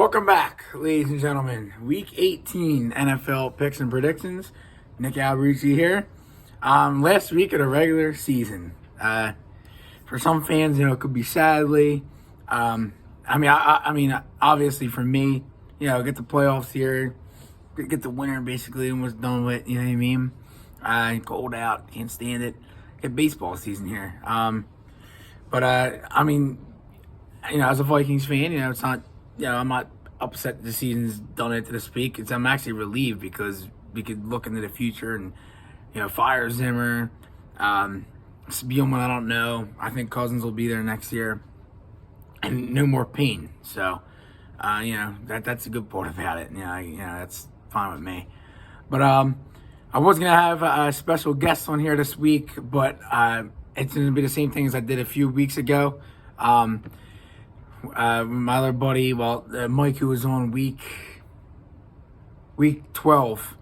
Welcome back, ladies and gentlemen. Week 18 NFL picks and predictions. Nick Alberici here. Last week of the regular season. For some fans, it could be sadly. I mean, obviously for me, get the playoffs here, get the winner basically almost done with. You know what I mean? Cold out, can't stand it. Get baseball season here. But as a Vikings fan, it's not. I'm not upset that the season's done it, to speak. I'm actually relieved because we could look into the future and, fire Zimmer. Spielman, I don't know. I think Cousins will be there next year. And no more pain. So, that's a good part about it. That's fine with me. But I was going to have a special guest on here this week, but it's going to be the same thing as I did a few weeks ago. My other buddy, Mike, who was on week 12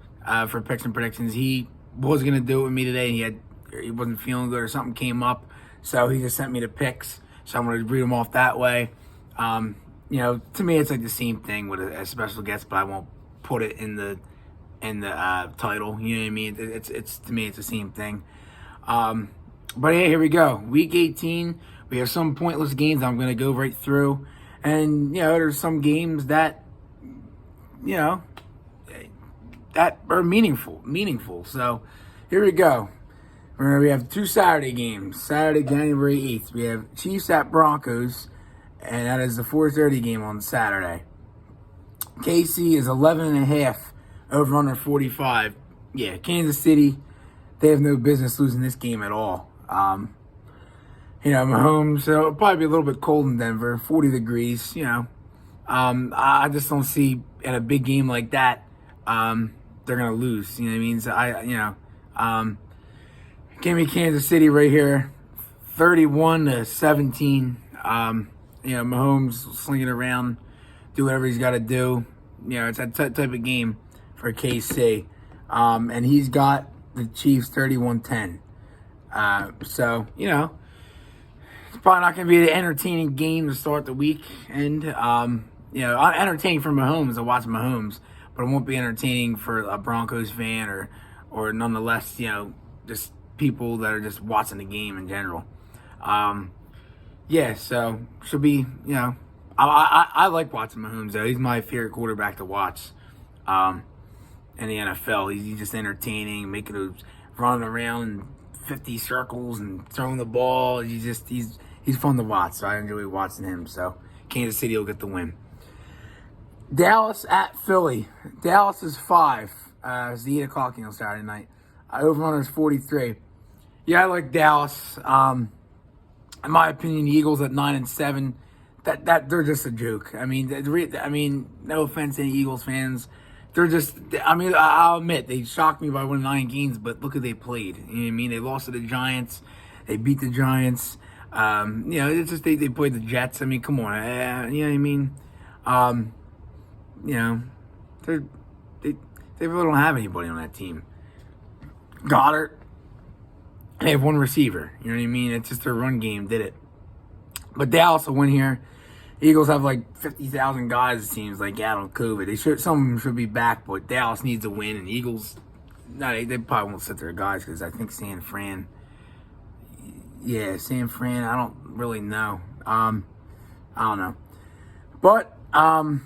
for picks and predictions, he was going to do it with me today, and he wasn't feeling good or something came up, so he just sent me the picks, so I'm going to read them off that way. To me, it's like the same thing with a special guest, but I won't put it in the title, you know what I mean? It's to me, it's the same thing. But yeah, here we go. Week 18. We have some pointless games I'm going to go right through. And, there's some games that, that are meaningful. So, here we go. We have two Saturday games. Saturday, January 8th. We have Chiefs at Broncos, and that is the 4:30 game on Saturday. KC is 11.5 over under 45. Yeah, Kansas City, they have no business losing this game at all. Mahomes, so it'll probably be a little bit cold in Denver, 40 degrees, I just don't see in a big game like that, they're going to lose, you know what I mean? So, give me Kansas City right here, 31-17. Mahomes slinging around, do whatever he's got to do. It's that type of game for KC. And he's got the Chiefs 31-10. So, it's probably not going to be an entertaining game to start the week. And, entertaining for Mahomes to watch Mahomes, but it won't be entertaining for a Broncos fan or nonetheless, just people that are just watching the game in general. So should be, I like watching Mahomes, though. He's my favorite quarterback to watch in the NFL. He's just entertaining, making those running around 50 circles and throwing the ball. He's fun to watch, so I enjoy watching him. So Kansas City will get the win. Dallas at Philly. Dallas is 5. It's the 8 o'clock game on Saturday night. Over-under is 43. Yeah, I like Dallas. In my opinion, the Eagles at 9-7. That they're just a joke. I mean, no offense to any Eagles fans. They're just, I'll admit, they shocked me by winning 9 games, but look who they played. You know what I mean? They lost to the Giants. They beat the Giants. It's just they played the Jets. I mean, come on. You know what I mean? They really don't have anybody on that team. Goddard, they have one receiver. You know what I mean? It's just their run game did it. But Dallas will win here. Eagles have like 50,000 guys, it seems like, out on COVID. Some of them should be back, but Dallas needs a win. And Eagles, they probably won't sit their guys because I think San Fran, I don't really know. I don't know. But, San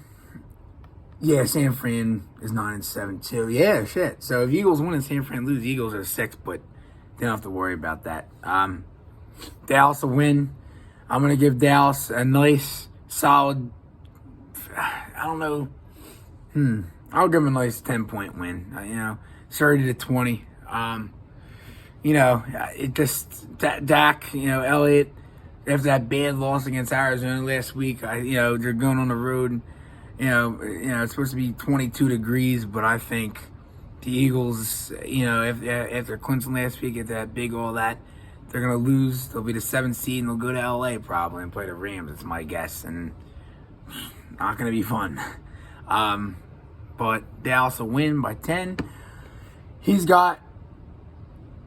Fran is 9-7 too. Yeah, shit. So if Eagles win and San Fran lose, Eagles are 6, but they don't have to worry about that. Dallas will win. I'm going to give Dallas a nice, solid, I don't know. I'll give them a nice 10-point win. 30-20. It just, Dak, Elliott, after that bad loss against Arizona last week, they're going on the road. It's supposed to be 22 degrees, but I think the Eagles, after clinching last week, after that big all that, they're going to lose. They'll be the 7th seed, and they'll go to L.A. probably and play the Rams. That's my guess, and not going to be fun. But Dallas will win by 10. He's got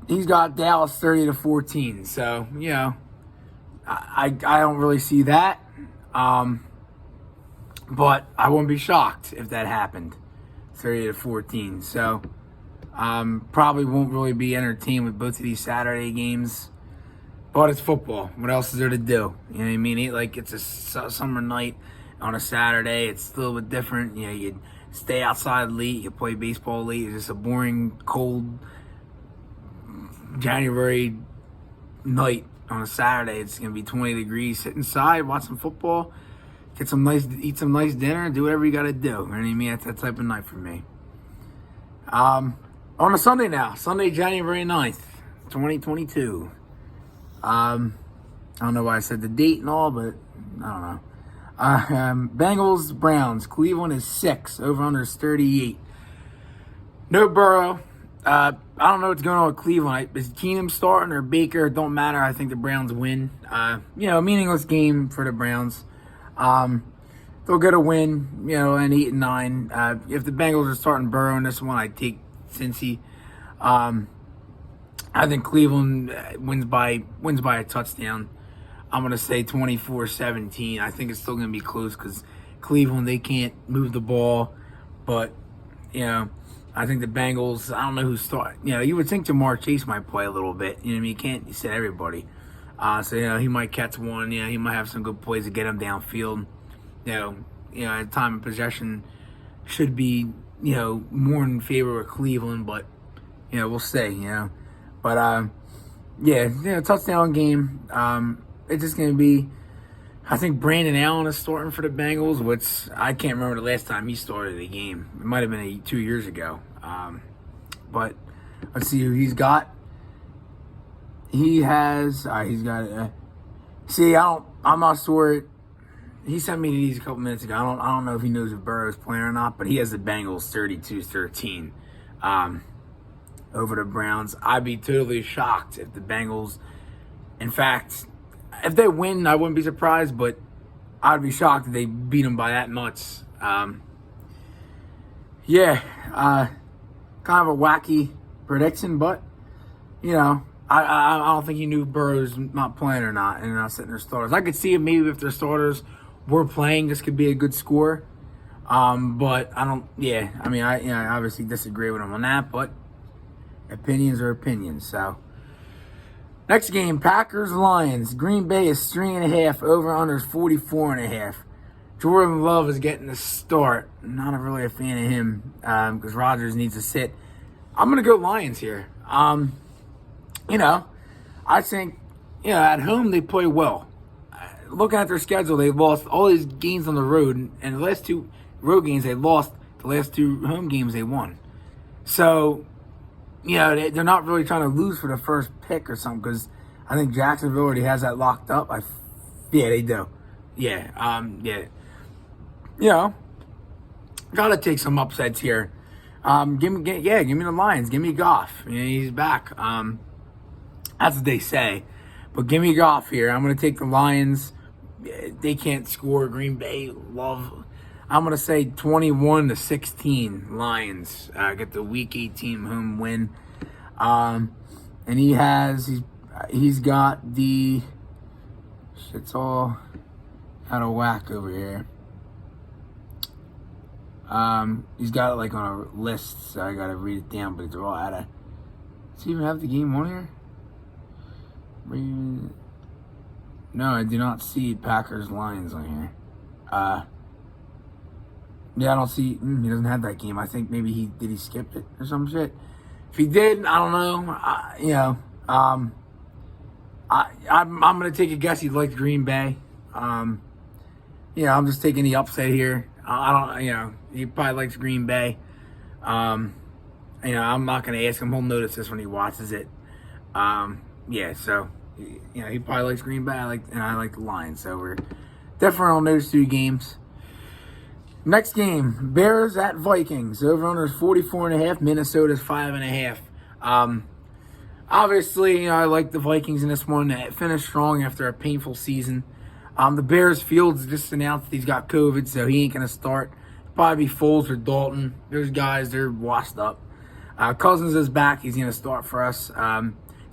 Dallas 30-14. So, I don't really see that. but I wouldn't be shocked if that happened, 30-14. So probably won't really be entertained with both of these Saturday games. But it's football. What else is there to do? You know what I mean? Like, it's a summer night on a Saturday. It's a little bit different. You know, you stay outside late. You play baseball late. It's just a boring, cold January night on a Saturday. It's going to be 20 degrees. Sit inside, watch some football, eat some nice dinner, do whatever you got to do. You know what I mean? That's that type of night for me. On a Sunday now. Sunday, January 9th, 2022. I don't know why I said the date and all, but I don't know. Bengals, Browns. Cleveland is 6. Over-under is 38. No Burrow. I don't know what's going on with Cleveland. Is Keenum starting or Baker? It don't matter. I think the Browns win. Meaningless game for the Browns. They'll get a win, and 8-9. If the Bengals are starting Burrow in this one, I'd take Cincy. I think Cleveland wins by a touchdown. I'm going to say 24-17. I think it's still going to be close because Cleveland, they can't move the ball. But, I think the Bengals, I don't know who's starting. You would think Jamar Chase might play a little bit. You know what I mean? You can't say everybody. He might catch one. He might have some good plays to get him downfield. At time of possession should be, more in favor of Cleveland. But, we'll see, But, touchdown game. It's just going to be, I think Brandon Allen is starting for the Bengals, which I can't remember the last time he started a game. It might have been 2 years ago. But let's see who he's got. He has, I'm not sure. He sent me these a couple minutes ago. I don't know if he knows if Burrow is playing or not, but he has the Bengals 32-13. Over the Browns. I'd be totally shocked if the Bengals, in fact, if they win, I wouldn't be surprised, but I'd be shocked if they beat them by that much. Kind of a wacky prediction, but, I don't think he knew Burrow's not playing or not, and not sitting their starters. I could see it maybe if their starters were playing, this could be a good score. But I don't, I obviously disagree with him on that, but opinions are opinions. So next game, Packers-Lions. Green Bay is 3.5. Over-under is 44.5. Jordan Love is getting the start. Not really a fan of him because Rodgers needs to sit. I'm going to go Lions here. I think, at home they play well. Looking at their schedule, they've lost all these games on the road, and the last 2 road games they lost. The last 2 home games they won. So, they're not really trying to lose for the first pick or something because I think Jacksonville already has that locked up. Yeah, they do. Gotta take some upsets here. Give me the Lions. Give me Goff. He's back. That's what they say. But give me Goff here. I'm gonna take the Lions. They can't score. Green Bay, Love. I'm going to say 21-16 Lions get the Week 18 home win. And he's got the shit's all out of whack over here. He's got it like on a list, so I got to read it down, but it's all out of. Does he even have the game on here? No, I do not see Packers-Lions on here. Yeah, I don't see. He doesn't have that game. I think maybe he skip it or some shit. If he did, I don't know. I'm gonna take a guess. He likes Green Bay. I'm just taking the upset here. I don't. He probably likes Green Bay. I'm not gonna ask him. He'll notice this when he watches it. So he probably likes Green Bay. I like the Lions. So we're different on those 2 games. Next game, Bears at Vikings. Over-under is 44.5. Minnesota's 5.5. Obviously, I like the Vikings in this one. It finished strong after a painful season. The Bears Fields just announced he's got COVID, so he ain't going to start. Probably be Foles or Dalton. Those guys, they're washed up. Cousins is back. He's going to start for us.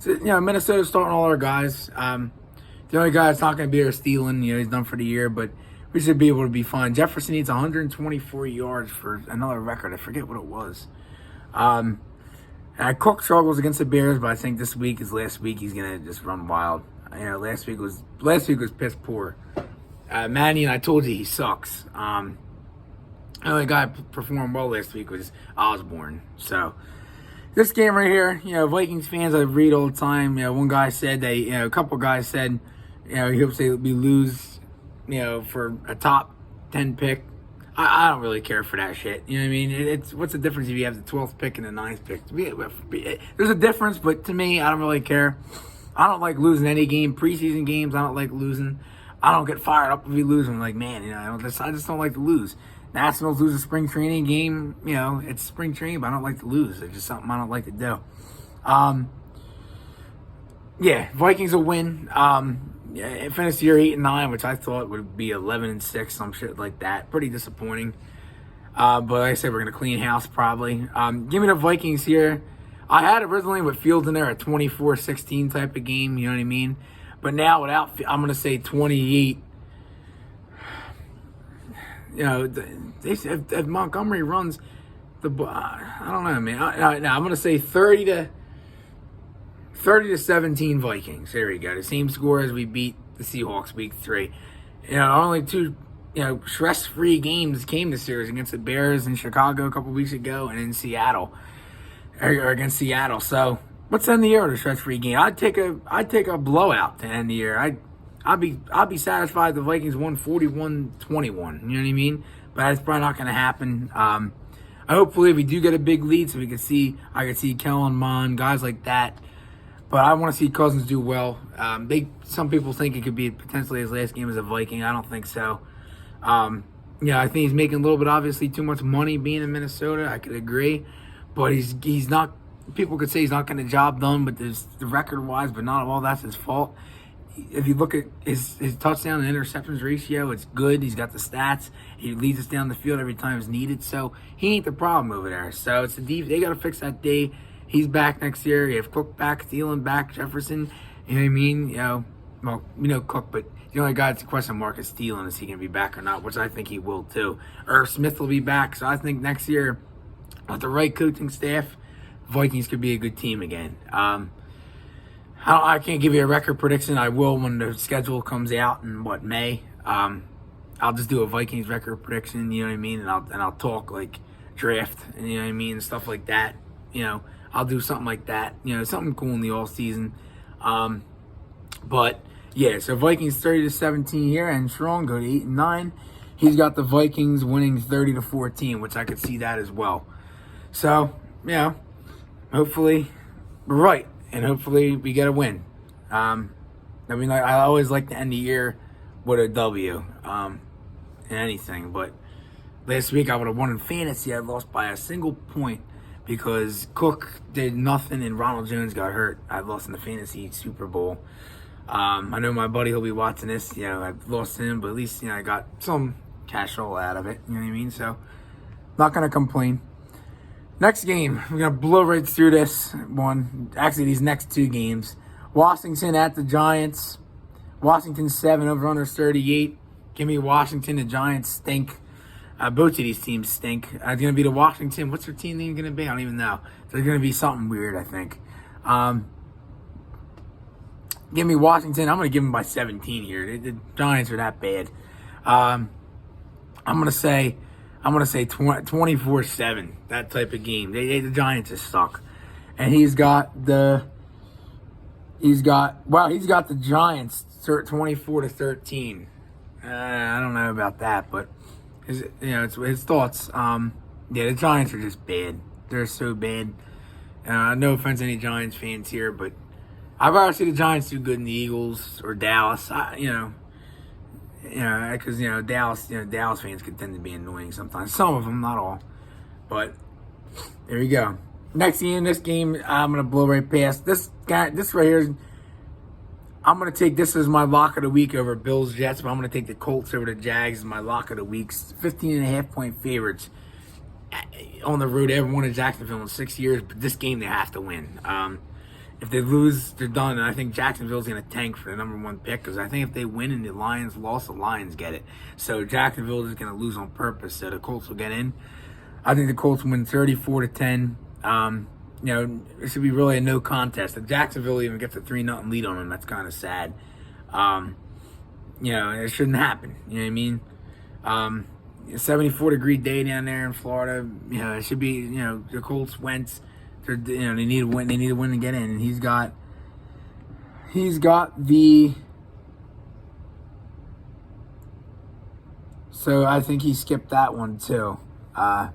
Minnesota's starting all our guys. The only guy that's not going to be there is Thielen. He's done for the year, but we should be able to be fine. Jefferson needs 124 yards for another record. I forget what it was. Cook struggles against the Bears, but I think this week is last week. He's gonna just run wild. Last week was piss poor. Manny, I told you he sucks. The only guy performed well last week was Osborne. So this game right here, Vikings fans I read all the time. One guy said a couple guys said, he hopes we lose, for a top 10 pick. I don't really care for that shit. You know what I mean? It's what's the difference if you have the 12th pick and the 9th pick? There's a difference, but to me, I don't really care. I don't like losing any game. Preseason games, I don't like losing. I don't get fired up if we lose. I'm like, man, I just don't like to lose. Nationals lose a spring training game. It's spring training, but I don't like to lose. It's just something I don't like to do. Vikings will win. It finished the year 8-9, which I thought would be 11-6, some shit like that. Pretty disappointing. But like I said, we're gonna clean house probably. Give me the Vikings here. I had originally with Fields in there a 24-16 type of game. You know what I mean? But now without, I'm gonna say 28. They said if Montgomery runs the, I don't know, man. Now I'm gonna say 30 to 17 Vikings. There we go. The same score as we beat the Seahawks week 3. Only two, stress-free games came this series against the Bears in Chicago a couple weeks ago and in Seattle, or against Seattle. So let's end the year with a stress-free game. I'd take a blowout to end the year. I'd be satisfied if the Vikings won 41-21. You know what I mean? But that's probably not going to happen. Hopefully we do get a big lead so I could see Kellen Mond, guys like that. But I want to see Cousins do well. Some people think it could be potentially his last game as a Viking. I don't think so. I think he's making a little bit, obviously, too much money being in Minnesota. I could agree. But he's not, people could say he's not getting the job done, but there's the record-wise, but not all that's his fault. If you look at his touchdown and interceptions ratio, it's good. He's got the stats. He leads us down the field every time it's needed. So he ain't the problem over there. So it's the deep. They got to fix that day. He's back next year. You have Cook back, Thielen back, Jefferson. You know what I mean? Cook, but the only guy that's a question mark is Thielen. Is he going to be back or not? Which I think he will too. Irv Smith will be back. So I think next year, with the right coaching staff, Vikings could be a good team again. I can't give you a record prediction. I will when the schedule comes out in May. I'll just do a Vikings record prediction. You know what I mean? And I'll talk like draft and you know what I mean, stuff like that. I'll do something like that. Something cool in the off season. But yeah, so Vikings 30-17 here, and Strong go to 8-9. He's got the Vikings winning 30-14, which I could see that as well. So hopefully we're right, and hopefully we get a win. I always like to end the year with a W in anything, but last week I would have won in fantasy. I lost by a single point because Cook did nothing and Ronald Jones got hurt. I lost in the fantasy Super Bowl. I know my buddy, he'll be watching this. I've lost him, but at least I got some cash roll out of it. You know what I mean? So not gonna complain. Next game, we're going to blow right through this one. Actually, these next two games. Washington at the Giants. Washington 7, over-under 38. Give me Washington. The Giants stink. Both of these teams stink. It's going to be the Washington. What's their team name going to be? I don't even know. They're going to be something weird, I think. Give me Washington. I'm going to give them by 17 here. The Giants are that bad. I'm going to say 24-7, that type of game. The Giants just suck. And he's got the Giants 24-13. I don't know about that, but it's his thoughts. The Giants are just bad. They're so bad. No offense to any Giants fans here, but I'd rather see the Giants do good than the Eagles or Dallas. Because Dallas fans can tend to be annoying sometimes. Some of them, not all. But there you go. Next game, this game, I'm gonna blow right past this guy. This right here, I'm gonna take this as my lock of the week over Bills Jets, but I'm gonna take the Colts over the Jags as my lock of the week. 15.5-point favorites on the road. They haven't won in Jacksonville in 6 years, but this game they have to win. If they lose, they're done. And I think Jacksonville's going to tank for the number 1 pick because I think if they win and the Lions lost, the Lions get it. So Jacksonville is going to lose on purpose. So the Colts will get in. I think the Colts win 34-10. It should be really a no contest. If Jacksonville even gets a 3-0 lead on them, that's kind of sad. It shouldn't happen. You know what I mean? 74-degree day down there in Florida. It should be. The Colts went. They need to win. They need to win to get in. And he's got the. So I think he skipped that one too. I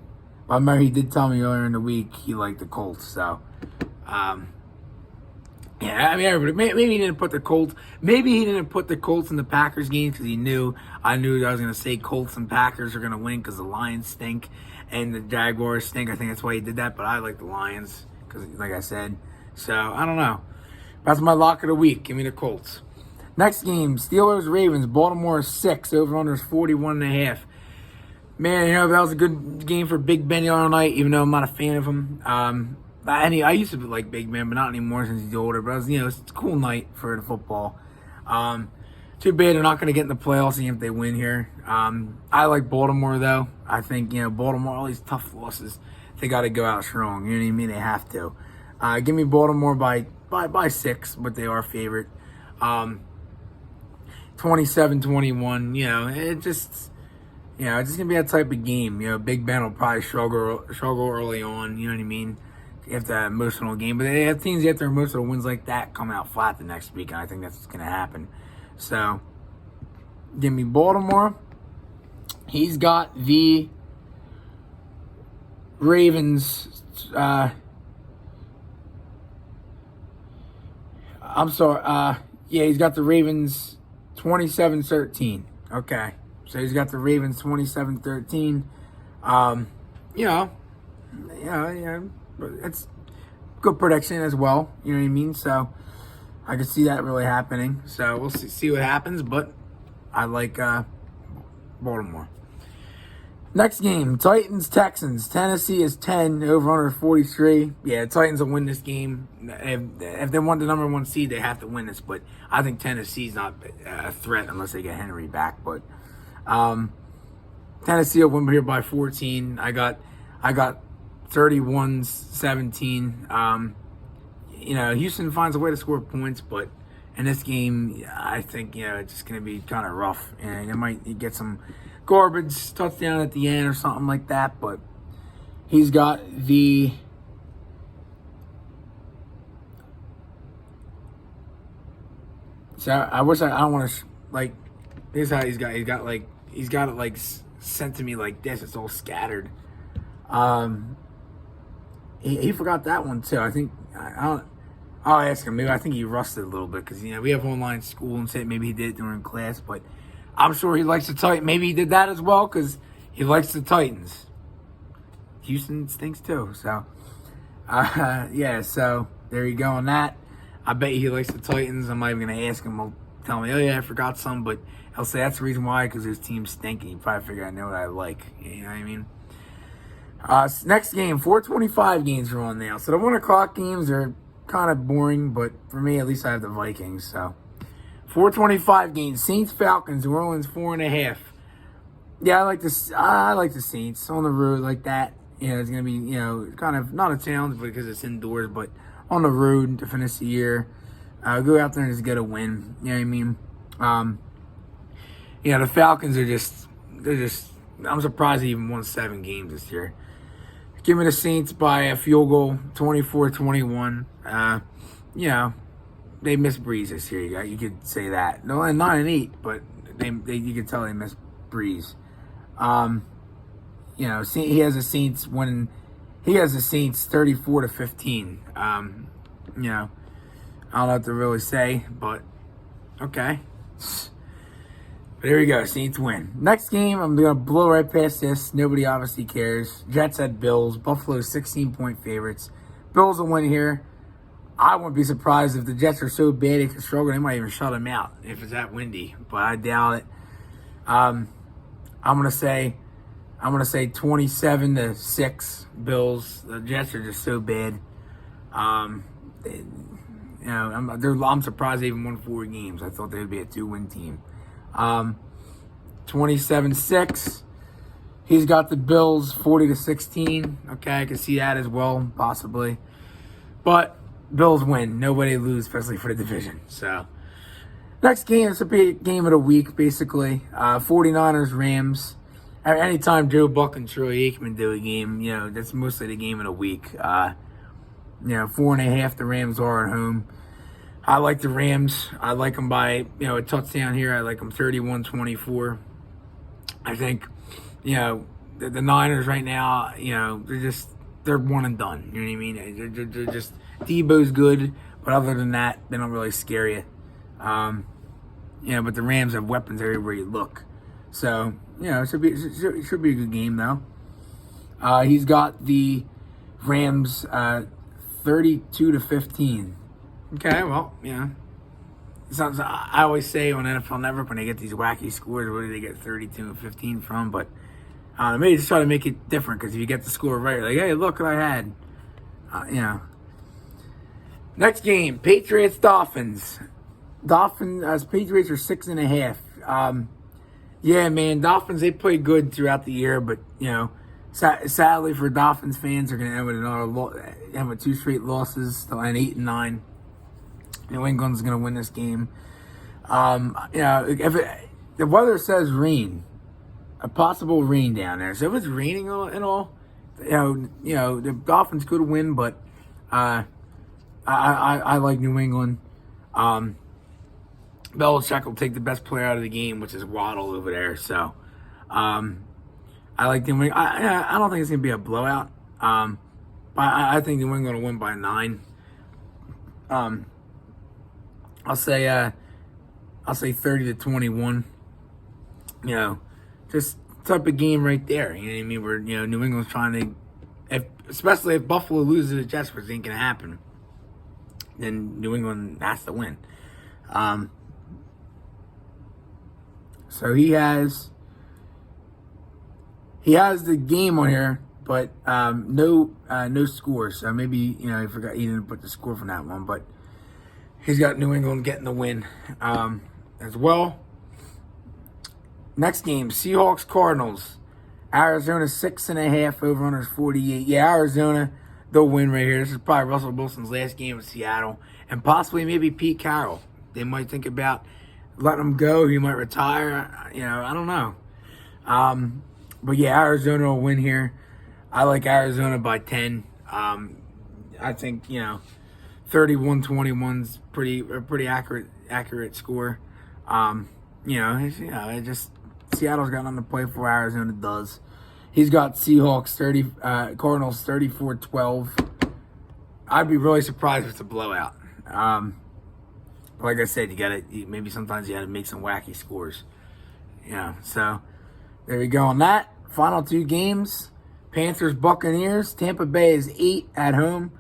remember he did tell me earlier in the week he liked the Colts. So, everybody, maybe he didn't put the Colts. Maybe he didn't put the Colts in the Packers game because I knew I was going to say Colts and Packers are going to win because the Lions stink and the Jaguars stink. I think that's why he did that. But I like the Lions because, like I said. So I don't know. That's my lock of the week. Give me the Colts. Next game: Steelers Ravens. Baltimore 6. Over under is 41.5. Man, that was a good game for Big Ben the other night, even though I'm not a fan of him. I used to like Big Ben, but not anymore since he's older. But it's a cool night for the football. Too bad they're not going to get in the playoffs even if they win here. I like Baltimore, though. I think, Baltimore, all these tough losses, they got to go out strong. You know what I mean? They have to. Give me Baltimore by 6, but they are favorite. 27-21, it's just going to be that type of game. Big Ben will probably struggle early on, you know what I mean? After that emotional game. But they have teams after emotional wins like that come out flat the next week, and I think that's what's going to happen. So, give me Baltimore. He's got the Ravens. He's got the Ravens 27-13. Okay. So he's got the Ravens 27-13. It's good prediction as well. You know what I mean? So I could see that really happening. So we'll see what happens. But I like Baltimore. Next game, Titans-Texans. Tennessee is 10, over under 43. Yeah, Titans will win this game. If they want the number 1 seed, they have to win this. But I think Tennessee's not a threat unless they get Henry back. But Tennessee will win here by 14. I got 31-17. Houston finds a way to score points, but in this game, I think it's just going to be kind of rough, and you get some garbage touchdown at the end or something like that. But he's got the I don't want to here's how he's got it sent to me like this. It's all scattered. He forgot that one too. I think I'll ask him. Maybe I think he rusted a little bit because we have online school and say maybe he did it during class, but I'm sure he likes the Titans. Maybe he did that as well because he likes the Titans. Houston stinks too. So so there you go on that. I bet he likes the Titans. I'm not even gonna ask him. He'll tell me, oh yeah, I forgot some, but he'll say that's the reason why because his team's stinking. You probably figure I know what I like. You know what I mean? Next game, 4:25 games are on now. So the 1 o'clock games are kind of boring, but for me, at least I have the Vikings. So 4:25 games, Saints-Falcons, New Orleans 4.5. Yeah, I like the Saints on the road like that. It's gonna be kind of not a challenge because it's indoors, but on the road to finish the year, go out there and just get a win. You know what I mean? The Falcons are they're just. I'm surprised they even won 7 games this year. Give me the Saints by a field goal, 24-21. They missed Breeze this year. You could say that. No, 9-8, but you could tell they missed Breeze. He has the Saints winning. He has the Saints 34-15. I don't know what to really say, but okay. But here we go. Saints win. Next game, I'm going to blow right past this. Nobody obviously cares. Jets at Bills. Buffalo 16-point favorites. Bills will win here. I wouldn't be surprised if the Jets are so bad they can struggle. They might even shut them out if it's that windy. But I doubt it. I'm gonna say 27-6 Bills. The Jets are just so bad. I'm surprised they even won 4 games. I thought they would be a 2-win team. 27-6. He's got the Bills 40-16. Okay, I can see that as well, possibly. But Bills win. Nobody lose, especially for the division. So, next game, this will be a game of the week, basically. 49ers, Rams. Anytime Joe Buck and Troy Aikman do a game, that's mostly the game of the week. 4.5, the Rams are at home. I like the Rams. I like them by, a touchdown here. I like them 31-24. I think, the Niners right now, they're one and done. You know what I mean? They're just, Debo's good, but other than that, they don't really scare you. But the Rams have weapons everywhere you look. So, it should be a good game, though. He's got the Rams 32-15. Okay, well, I always say on NFL Network when they get these wacky scores, where do they get 32 and 15 from? But maybe just try to make it different, because if you get the score right, like, hey, look what I had. Next game, Patriots-Dolphins. Patriots are 6.5. Yeah, man, Dolphins, they play good throughout the year, but, sadly for Dolphins fans, they're going to end with 2 straight losses. They'll end 8-9. New England's going to win this game. If the weather says rain, a possible rain down there. So if it's raining and all, the Dolphins could win, but I like New England. Belichick will take the best player out of the game, which is Waddle over there. So I like New England. I don't think it's going to be a blowout. But I think New England will win by 9. I'll say 30-21. Just type of game right there. You know what I mean? Where New England's trying to, especially if Buffalo loses to the Jets, which ain't gonna happen, then New England has to win. So he has the game on here, but no score. So maybe he didn't put the score from that one, but he's got New England getting the win as well. Next game, Seahawks-Cardinals. Arizona 6.5, over-under 48. Yeah, Arizona, they'll win right here. This is probably Russell Wilson's last game with Seattle. And possibly maybe Pete Carroll. They might think about letting him go. He might retire. I don't know. But yeah, Arizona will win here. I like Arizona by 10. I think, 31-21's pretty accurate score. Seattle's got nothing to play for. Arizona does. He's got Cardinals 34-12. I'd be really surprised if it's a blowout. Like I said, maybe sometimes you gotta make some wacky scores. So there we go on that. Final 2 games. Panthers-Buccaneers. Tampa Bay is 8 at home.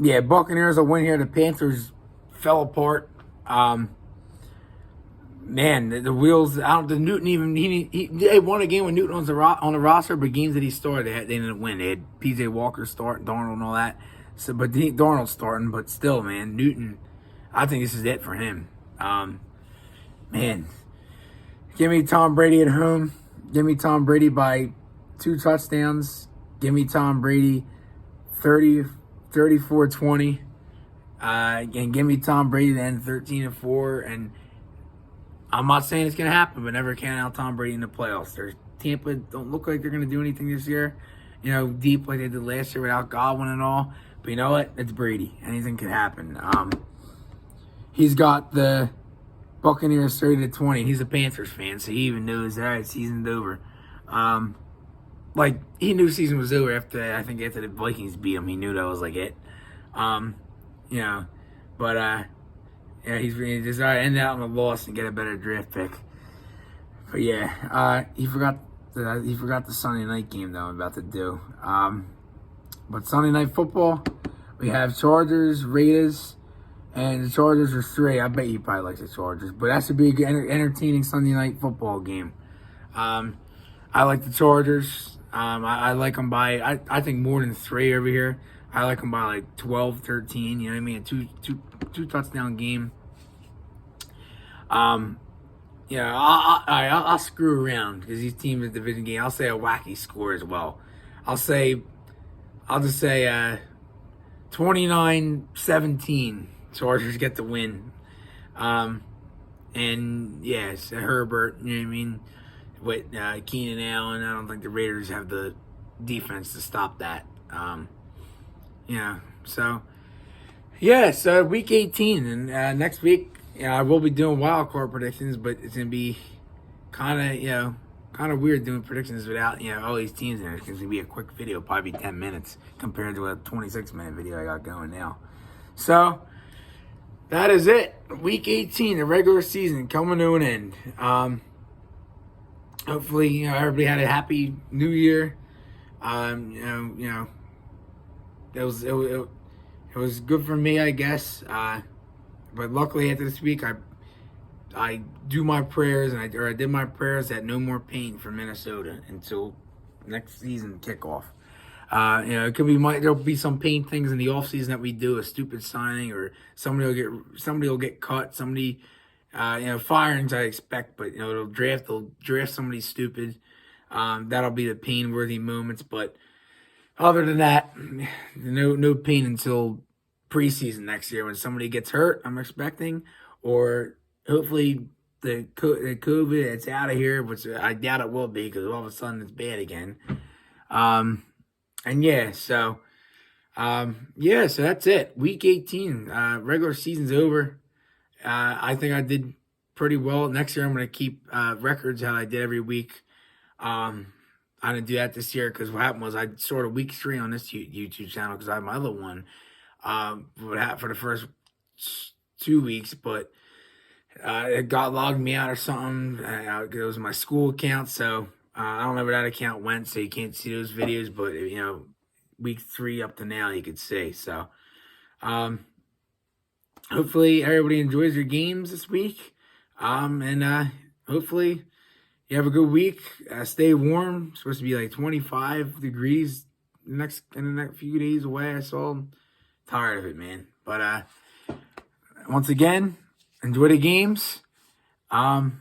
Yeah, Buccaneers will win here. The Panthers fell apart. Man, the wheels. Newton even they won a game with Newton on the roster, but games that he started, they didn't win. They had PJ Walker start, Darnold, and all that. So, but Darnold's starting, but still, man, Newton. I think this is it for him. Man, give me Tom Brady at home. Give me Tom Brady by 2 touchdowns. Give me Tom Brady 34-20. And give me Tom Brady to end 13-4. And I'm not saying it's going to happen, but never count out Tom Brady in the playoffs. Tampa don't look like they're going to do anything this year, deep like they did last year without Godwin and all. But you know what? It's Brady. Anything can happen. He's got the Buccaneers 30-20. He's a Panthers fan, so he even knows, all right, season's over. He knew season was over after the Vikings beat him. He knew that was like it. He's just end out on a loss and get a better draft pick. But yeah, he forgot the Sunday night game though I'm about to do. But Sunday night football, we have Chargers, Raiders, and the Chargers are 3. I bet you probably like the Chargers, but that should be a good, entertaining Sunday night football game. I like the Chargers. I like them by I think more than 3 over here. I like them by like 12, 13. You know what I mean? A two touchdown game. Yeah, I'll screw around because these teams are division game. I'll say a wacky score as well. I'll just say 29-17. Chargers get the win. And yes, Herbert, you know what I mean? With Keenan Allen, I don't think the Raiders have the defense to stop that. Yeah, so week 18, and next week, I will be doing wild card predictions, but it's gonna be kind of weird doing predictions without all these teams in it. It's gonna be a quick video, probably 10 minutes compared to a 26-minute video I got going now. So that is it. Week 18, the regular season coming to an end. Hopefully, everybody had a happy New Year. It was good for me, I guess. But luckily, after this week, I do my prayers, and I did my prayers that no more pain for Minnesota until next season kickoff. It could be there'll be some pain things in the offseason that we do, a stupid signing, or somebody will get cut, firings I expect, but they'll draft somebody stupid. That'll be the pain-worthy moments, but other than that, no pain until preseason next year when somebody gets hurt, I'm expecting, or hopefully the COVID, it's out of here, which I doubt it will be because all of a sudden it's bad again. So that's it. Week 18, regular season's over. I think I did pretty well. Next year I'm going to keep records how I did every week. I didn't do that this year because what happened was I started week 3 on this YouTube channel because I had my other one for the first 2 weeks, but it got logged me out or something. It was my school account, so I don't know where that account went, so you can't see those videos, but week 3 up to now you could see. So hopefully everybody enjoys your games this week, and hopefully you have a good week. Stay warm. It's supposed to be like 25 degrees in the next few days away. I saw. I'm tired of it, man. But once again, enjoy the games. And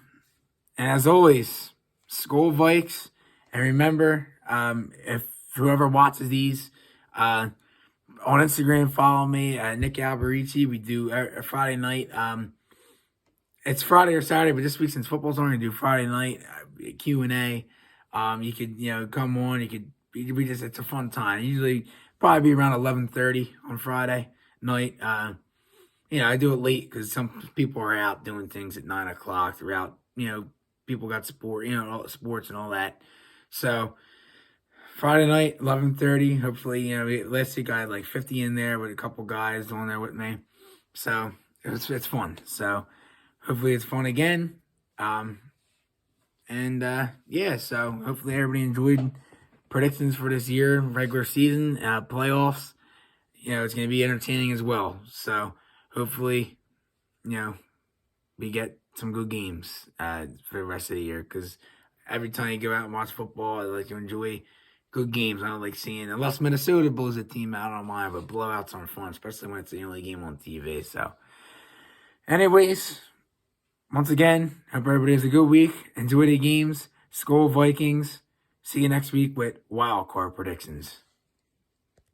as always, Skol Vikes. And remember, if whoever watches these on Instagram, follow me at Nick Alberici. We do a Friday night. It's Friday or Saturday, but this week since football's on, we do Friday night Q&A. You could come on. It's a fun time. Usually probably be around 11:30 on Friday night. I do it late because some people are out doing things at 9 o'clock. They're out. People got sport. All sports and all that. So Friday night 11:30. Hopefully, last week I had like 50 in there with a couple guys on there with me. So it's fun. So hopefully it's fun again. So hopefully everybody enjoyed predictions for this year, regular season, playoffs. It's going to be entertaining as well. So hopefully, we get some good games for the rest of the year, because every time you go out and watch football, I like to enjoy good games. I don't like seeing, unless Minnesota blows a team out, I don't mind, but blowouts aren't fun, especially when it's the only game on TV. So anyways, once again, hope everybody has a good week. Enjoy the games. Skol Vikings. See you next week with wild card predictions.